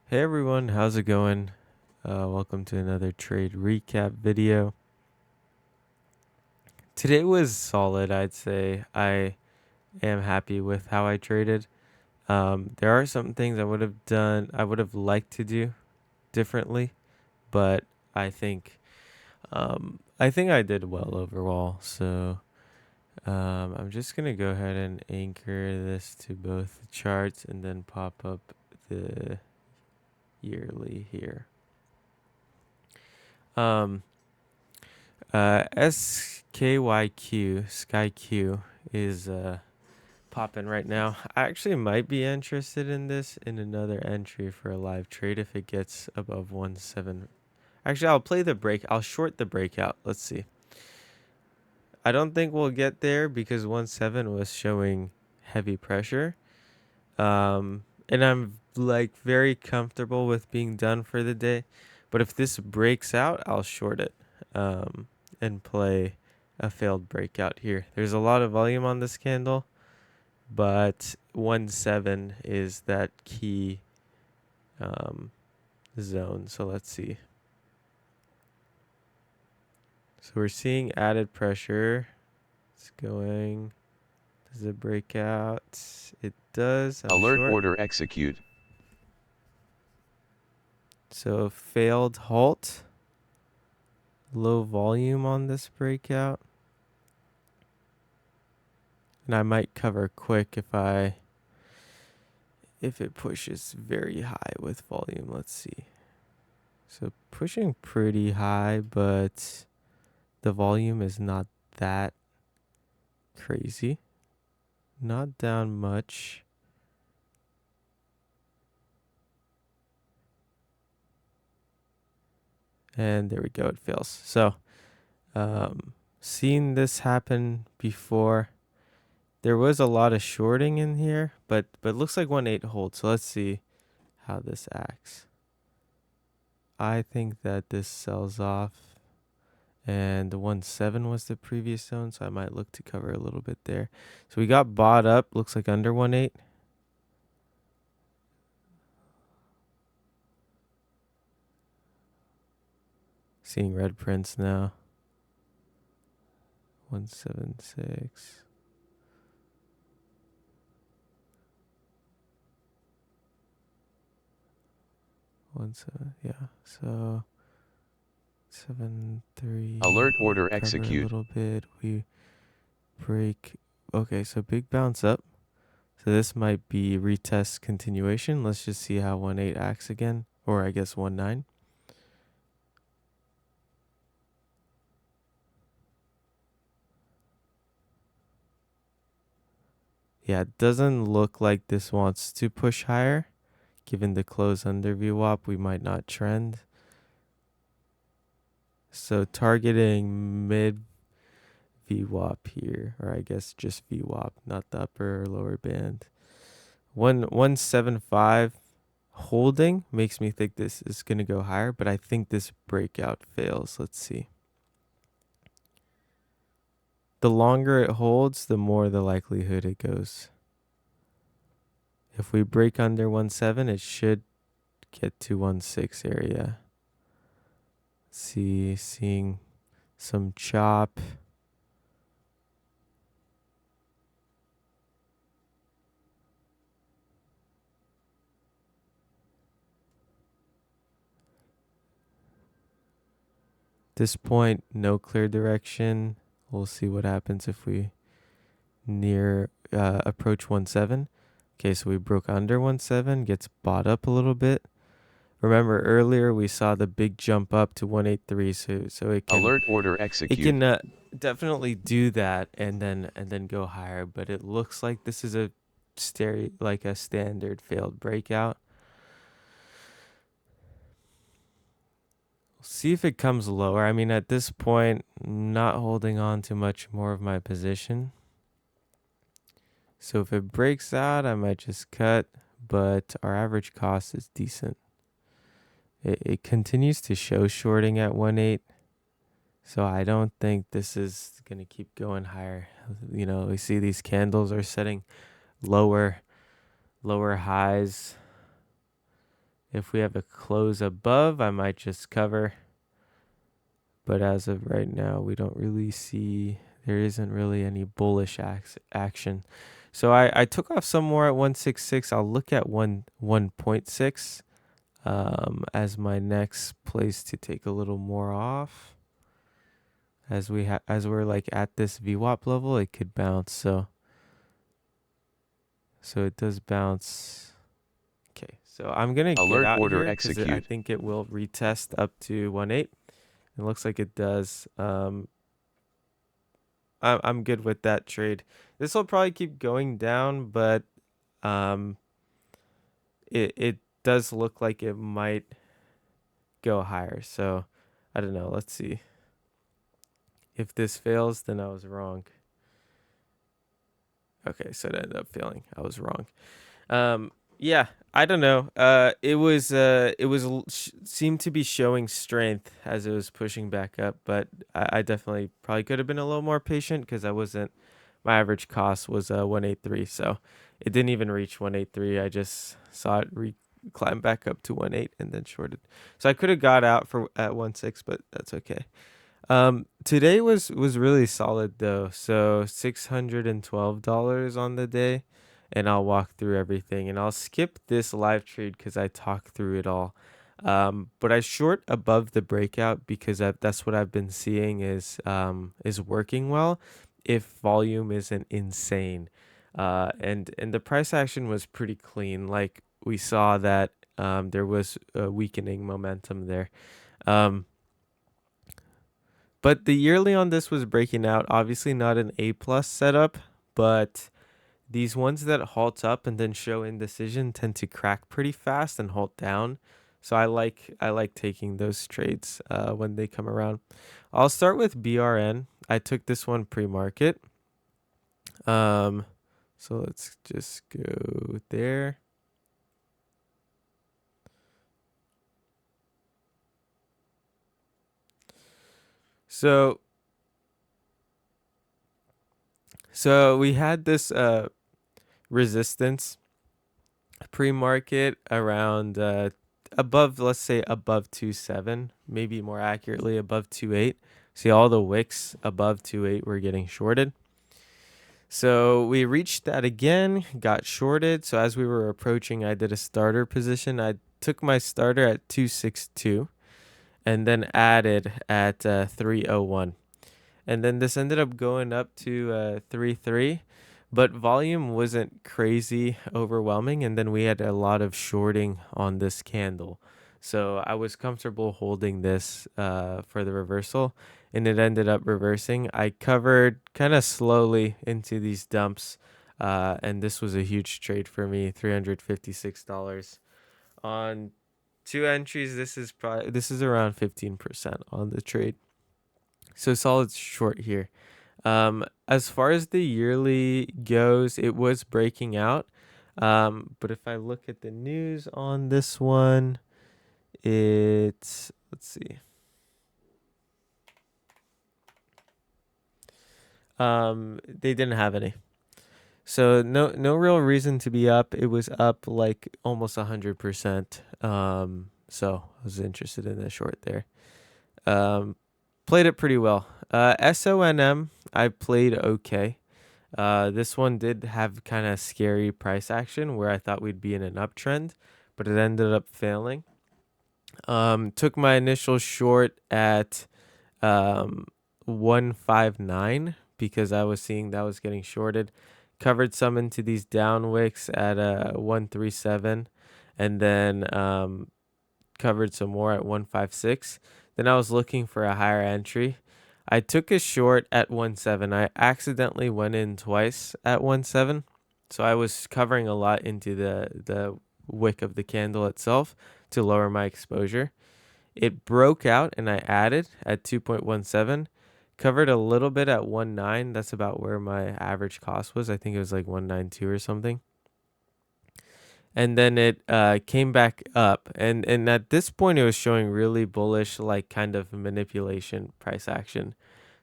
Hey everyone, how's it going? Welcome to another trade recap video. Today was solid, I'd say. I am happy with how I traded. There are some things I would have liked to do differently, but I think, I think I did well overall. So, I'm just gonna go ahead and anchor this to both the charts and then pop up the yearly here. Um, SKYQ, Sky Q, is popping right now. I actually might be interested in this in another entry for a live trade if it gets above 1.7. Actually, I'll play the break. I'll short the breakout. Let's see. I don't think we'll get there because 1.7 was showing heavy pressure. And I'm like very comfortable with being done for the day. But if this breaks out, I'll short it. And play a failed breakout here. There's a lot of volume on this candle, but 1.7 is that key zone. So let's see. So we're seeing added pressure. It's going. Does it break out? It does. I'm Alert short. order execute. So failed halt. Low volume on this breakout. And I might cover quick if it pushes very high with volume. Let's see. So pushing pretty high, but the volume is not that crazy. Not down much. And there we go, it fails. So, seen this happen before. There was a lot of shorting in here, but looks like 1.8 holds. So let's see how this acts. I think that this sells off. And the 1.7 was the previous zone, so I might look to cover a little bit there. So we got bought up, looks like under 1.8. Seeing red prints now. 176. Yeah. So 7.3. Alert order Cover a execute. little bit. We break. Okay, so big bounce up. So this might be retest continuation. Let's just see how 1.8 acts again, or I guess 1.9. Yeah, it doesn't look like this wants to push higher. Given the close under VWAP, we might not trend. So targeting mid VWAP here, or I guess just VWAP, not the upper or lower band. 175 holding makes me think this is going to go higher, but I think this breakout fails. Let's see. The longer it holds, the more the likelihood it goes. If we break under 1.7, it should get to 1.6 area. Seeing some chop. This point, no clear direction. We'll see what happens if we approach 1.7. Okay, so we broke under 1.7, gets bought up a little bit. Remember earlier we saw the big jump up to 183, so it can Alert order execute. definitely do that and then go higher. But it looks like this is a standard failed breakout. See if it comes lower. I mean, at this point, not holding on to much more of my position. So if it breaks out, I might just cut, but our average cost is decent. It continues to show shorting at 1.8. So I don't think this is going to keep going higher. You know, we see these candles are setting lower highs. If we have a close above, I might just cover. But as of right now, we don't really see, there isn't really any bullish action. So I took off some more at 166. I'll look at 1.6 as my next place to take a little more off. As we're like at this VWAP level, it could bounce. So it does bounce. Okay, so I'm gonna get Alert out order here because I execute. think it will retest up to 1.8. It looks like it does. I'm good with that trade. This will probably keep going down, but um, it does look like it might go higher. So I don't know. Let's see. If this fails, then I was wrong. Okay, so it ended up failing. I was wrong. Yeah, I don't know. Seemed to be showing strength as it was pushing back up, but I definitely probably could have been a little more patient because I wasn't. My average cost was 183, so it didn't even reach 183. I just saw it climb back up to 1.8 and then shorted. So I could have got out for at 1.6, but that's okay. Today was really solid though. So $612 on the day, and I'll walk through everything. And I'll skip this live trade because I talked through it all. But I short above the breakout because that's what I've been seeing is working well if volume isn't insane. And the price action was pretty clean. Like we saw that there was a weakening momentum there. Um, but the yearly on this was breaking out. Obviously not an A plus setup, but these ones that halt up and then show indecision tend to crack pretty fast and halt down. So I like taking those trades when they come around. I'll start with BRN. I took this one pre-market. Um, so let's just go there. So we had this resistance pre-market around above, let's say above 2.7, maybe more accurately above 2.8. See all the wicks above 2.8 were getting shorted. So we reached that again, got shorted. So as we were approaching, I did a starter position. I took my starter at 262 and then added at 301. And then this ended up going up to 3.3, but volume wasn't crazy overwhelming. And then we had a lot of shorting on this candle. So I was comfortable holding this for the reversal, and it ended up reversing. I covered kind of slowly into these dumps, and this was a huge trade for me, $356 on two entries. This is around 15% on the trade. So solid short here. As far as the yearly goes, it was breaking out. But if I look at the news on this one, let's see. They didn't have any. So no real reason to be up. It was up like almost 100%. So I was interested in the short there. Played it pretty well. SONM, I played okay. This one did have kind of scary price action where I thought we'd be in an uptrend, but it ended up failing. Took my initial short at 159 because I was seeing that was getting shorted. Covered some into these down wicks at 137, and then covered some more at 156. Then I was looking for a higher entry. I took a short at 1.7. I accidentally went in twice at 1.7. So I was covering a lot into the wick of the candle itself to lower my exposure. It broke out and I added at 2.17. Covered a little bit at 1.9. That's about where my average cost was. I think it was like 192 or something. And then it came back up, and at this point it was showing really bullish, like kind of manipulation price action.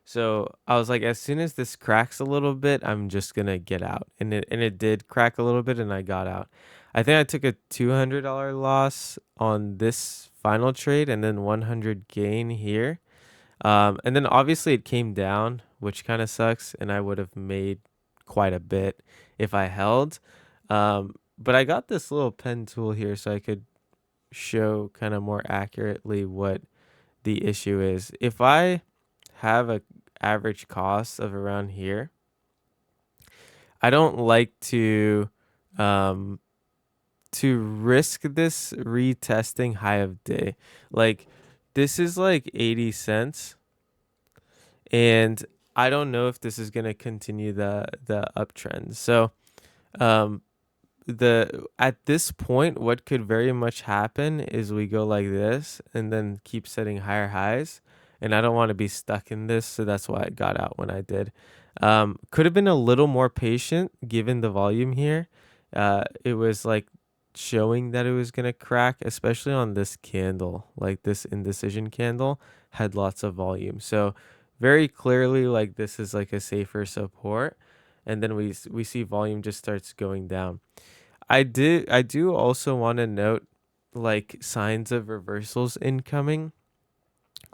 So I was like, as soon as this cracks a little bit, I'm just gonna get out, and it did crack a little bit, and I got out. I think I took a $200 loss on this final trade and then 100 gain here. And then obviously it came down, which kind of sucks, and I would have made quite a bit if I held. But I got this little pen tool here so I could show kind of more accurately what the issue is. If I have a average cost of around here, I don't like um to risk this retesting high of day. Like this is like 80 cents, and I don't know if this is going to continue the uptrend. So, um the at this point what could very much happen is we go like this and then keep setting higher highs, and I don't want to be stuck in this, so that's why I got out when I did. Could have been a little more patient given the volume here. It was like showing that it was going to crack, especially on this candle. Like this indecision candle had lots of volume, so very clearly like this is like a safer support, and then we see volume just starts going down. I do also want to note like signs of reversals incoming.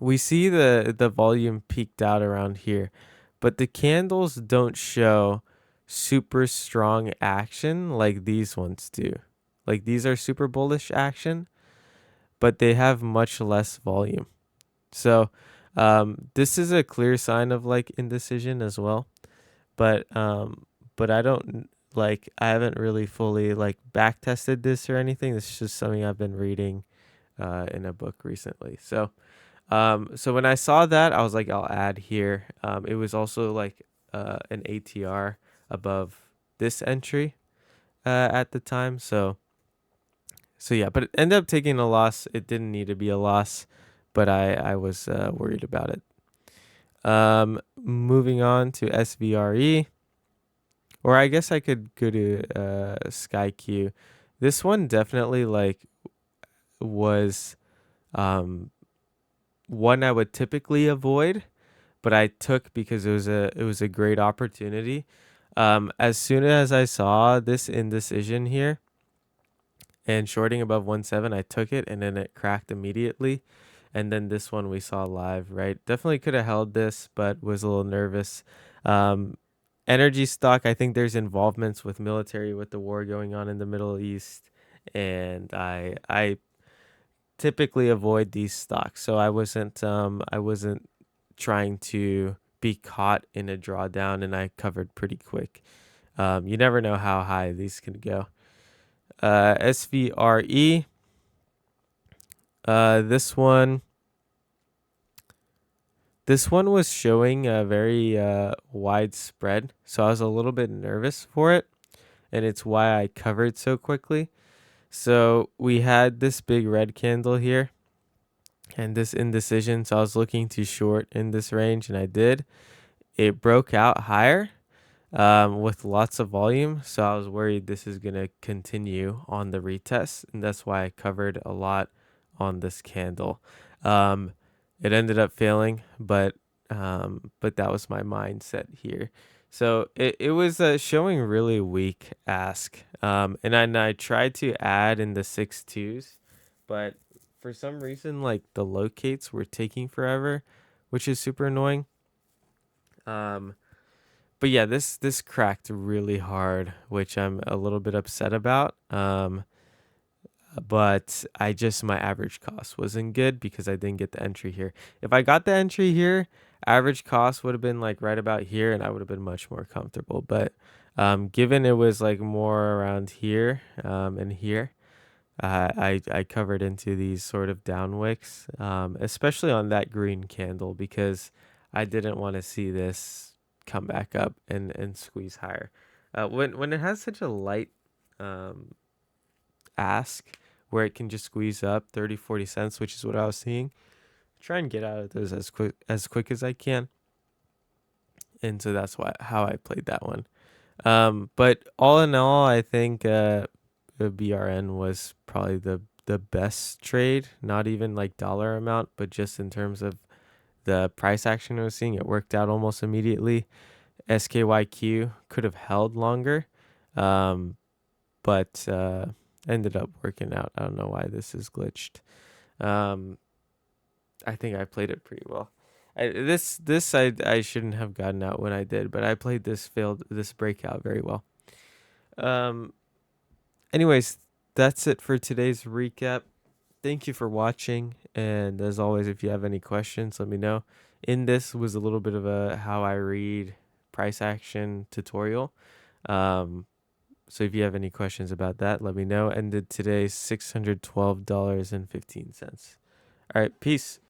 We see the volume peaked out around here, but the candles don't show super strong action like these ones do. Like these are super bullish action, but they have much less volume. So this is a clear sign of like indecision as well. But I don't like I haven't really fully like back tested this or anything. This is just something I've been reading in a book recently. So when I saw that, I was like, I'll add here. It was also like an ATR above this entry at the time. So yeah, but it ended up taking a loss. It didn't need to be a loss, but I was worried about it. Moving on to SVRE. Or I guess I could go to SkyQ. This one definitely like was one I would typically avoid, but I took because it was a great opportunity. As soon as I saw this indecision here and shorting above 1.7, I took it and then it cracked immediately. And then this one we saw live, right? Definitely could have held this, but was a little nervous. Um, Energy stock, I think there's involvements with military with the war going on in the Middle East, and I typically avoid these stocks. So I wasn't trying to be caught in a drawdown, and I covered pretty quick. You never know how high these can go. SVRE. This one. This one was showing a very widespread, so I was a little bit nervous for it, and it's why I covered so quickly. So we had this big red candle here and this indecision, so I was looking to short in this range, and I did. It broke out higher with lots of volume, so I was worried this is going to continue on the retest, and that's why I covered a lot on this candle. Um, it ended up failing, but that was my mindset here. So it was showing really weak ask. And I tried to add in the 6.2s, but for some reason like the locates were taking forever, which is super annoying. Um, but yeah, this cracked really hard, which I'm a little bit upset about. But I just my average cost wasn't good because I didn't get the entry here. If I got the entry here, average cost would have been like right about here, and I would have been much more comfortable. But given it was like more around here and here, I covered into these sort of down wicks, especially on that green candle because I didn't want to see this come back up and squeeze higher. When it has such a light um, ask where it can just squeeze up 30-40 cents, which is what I was seeing, try and get out of those as quick as I can. And so that's how I played that one. But all in all, I think the BRN was probably the best trade, not even like dollar amount, but just in terms of the price action I was seeing, it worked out almost immediately. SKYQ could have held longer, um, but ended up working out. I don't know why this is glitched. Um, I think I played it pretty well. I shouldn't have gotten out when I did, but I played this breakout very well. Um, anyways, that's it for today's recap. Thank you for watching, and as always, if you have any questions, let me know. In this was a little bit of a how I read price action tutorial. Um, so if you have any questions about that, let me know. And today's $612.15. All right, peace.